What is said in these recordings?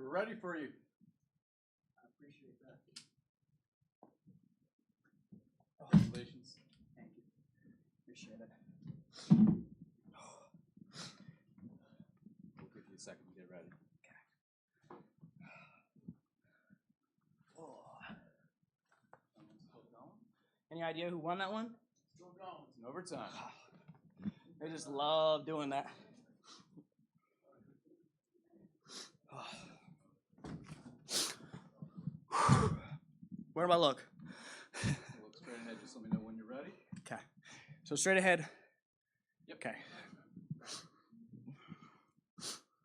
We're ready for you. I appreciate that. Congratulations. Thank you. Appreciate it. We'll give you a second to get ready. Any idea who won that one? Still going. It's in overtime. I just love doing that. Where do I look? Look straight ahead. Just let me know when you're ready. Okay. So straight ahead. Yep. Okay.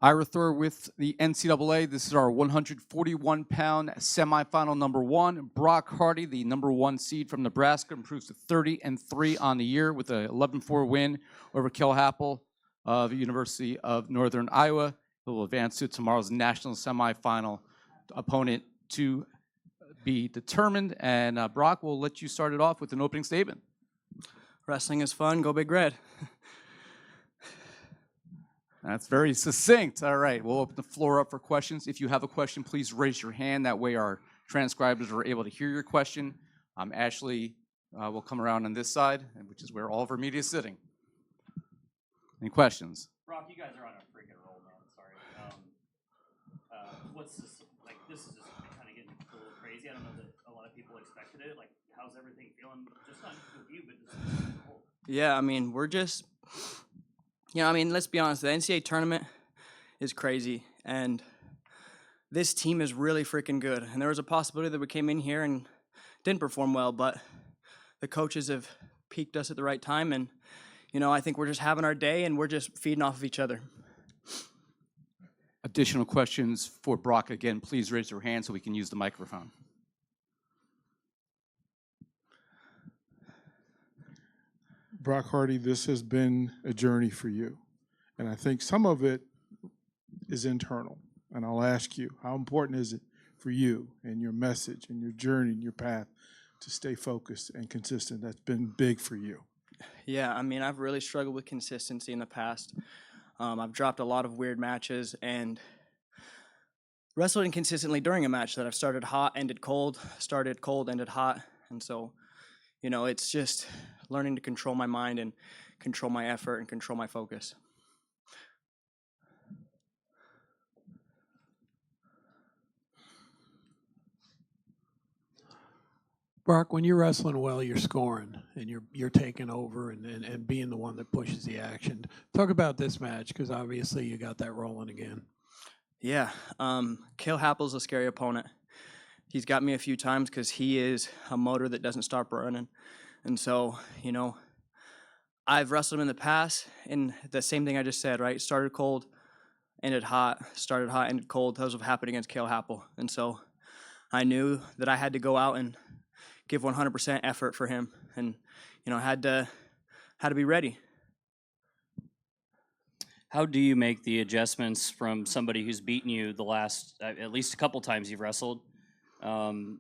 Ira Thor with the NCAA. This is our 141-pound semifinal number one. Brock Hardy, the number one seed from Nebraska, improves to 30-3 on the year with an 11-4 win over Kel Happel of the University of Northern Iowa. He will advance to tomorrow's national semifinal opponent to be determined. And Brock, will let you start it off with an opening statement. Wrestling is fun. Go Big Red. That's very succinct. All right, we'll open the floor up for questions. If you have a question, please raise your hand. That way our transcribers are able to hear your question. Ashley will come around on this side, which is where all of our media is sitting. Any questions? Brock, you guys are on a freaking roll, man. Sorry. What's this, like, this is just kind of getting a little crazy. I don't know that a lot of people expected it. Like, how's everything feeling? Just not just with you, but just as a whole. Yeah, I mean, we're just, let's be honest. The NCAA tournament is crazy, and this team is really freaking good. And there was a possibility that we came in here and didn't perform well, but the coaches have peaked us at the right time, and I think we're just having our day, and we're just feeding off of each other. Additional questions for Brock, again, please raise your hand so we can use the microphone. Brock Hardy, this has been a journey for you, and I think some of it is internal. And I'll ask you, how important is it for you and your message and your journey and your path to stay focused and consistent? That's been big for you. Yeah, I've really struggled with consistency in the past. I've dropped a lot of weird matches and wrestled inconsistently during a match that I've started hot, ended cold, started cold, ended hot. And so, it's just learning to control my mind and control my effort and control my focus. Brock, when you're wrestling well, you're scoring and you're taking over and being the one that pushes the action. Talk about this match, because obviously you got that rolling again. Yeah, Kel Happel's a scary opponent. He's got me a few times because he is a motor that doesn't stop running. And so, I've wrestled him in the past, and the same thing I just said, right? Started cold, ended hot, started hot, ended cold. Those have happened against Kel Happel. And so I knew that I had to go out and give 100% effort for him, and had to be ready. How do you make the adjustments from somebody who's beaten you the last, at least a couple times you've wrestled, knowing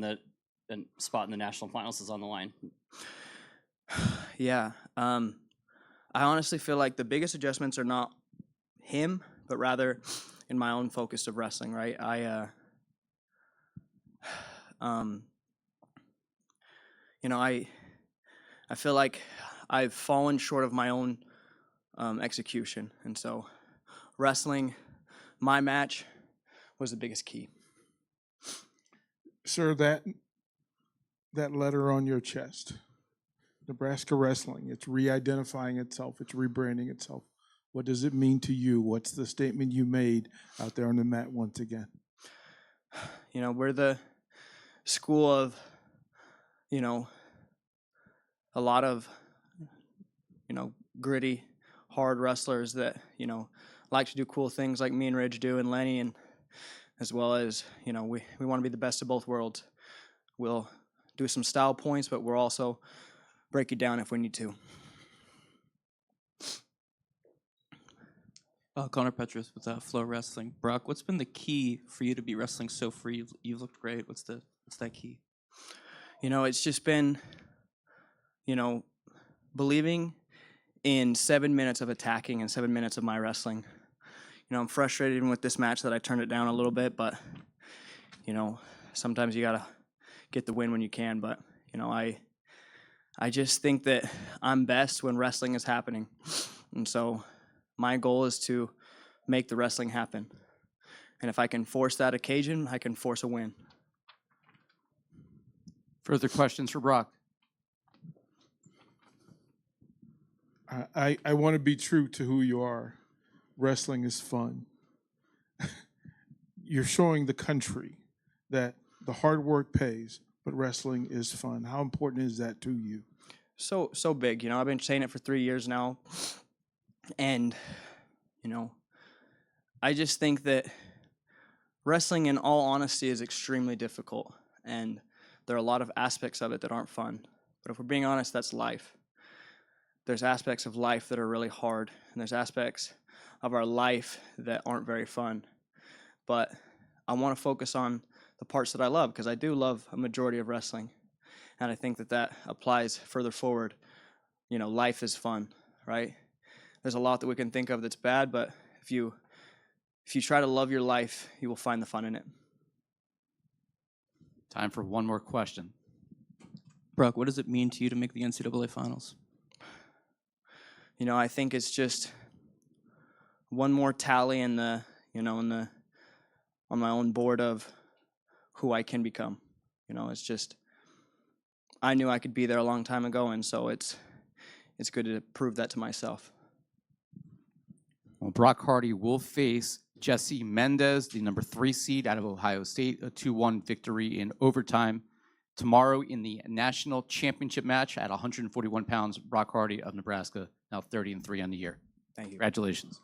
that a spot in the national finals is on the line? Yeah, I honestly feel like the biggest adjustments are not him, but rather in my own focus of wrestling, right? I feel like I've fallen short of my own execution, and so wrestling my match was the biggest key. Sir, that letter on your chest, Nebraska Wrestling, it's re-identifying itself, it's rebranding itself. What does it mean to you? What's the statement you made out there on the mat once again? We're the school of, a lot of, gritty, hard wrestlers that, like to do cool things like me and Ridge do, and Lenny, and as well as, we want to be the best of both worlds. We'll do some style points, but we'll also break it down if we need to. Connor Petrus with Flow Wrestling. Brock, what's been the key for you to be wrestling so free? You've looked great. What's that key? It's just been, believing in 7 minutes of attacking and 7 minutes of my wrestling. I'm frustrated even with this match that I turned it down a little bit, but, sometimes you got to get the win when you can. But, I just think that I'm best when wrestling is happening. And so my goal is to make the wrestling happen. And if I can force that occasion, I can force a win. Further questions for Brock? I want to be true to who you are. Wrestling is fun. You're showing the country that the hard work pays, but wrestling is fun. How important is that to you? So big. I've been saying it for 3 years now. And, I just think that wrestling, in all honesty, is extremely difficult. And there are a lot of aspects of it that aren't fun. But if we're being honest, that's life. There's aspects of life that are really hard, and there's aspects of our life that aren't very fun. But I want to focus on the parts that I love, because I do love a majority of wrestling. And I think that applies further forward. Life is fun, right? There's a lot that we can think of that's bad, but if you try to love your life, you will find the fun in it. Time for one more question. Brock, what does it mean to you to make the NCAA finals? I think it's just one more tally in the on my own board of who I can become. It's just, I knew I could be there a long time ago, and so it's good to prove that to myself. Well, Brock Hardy will face Jesse Mendez, the number 3 seed out of Ohio State, a 2-1 victory in overtime. Tomorrow in the national championship match at 141 pounds, Brock Hardy of Nebraska, now 30-3 on the year. Thank you. Congratulations.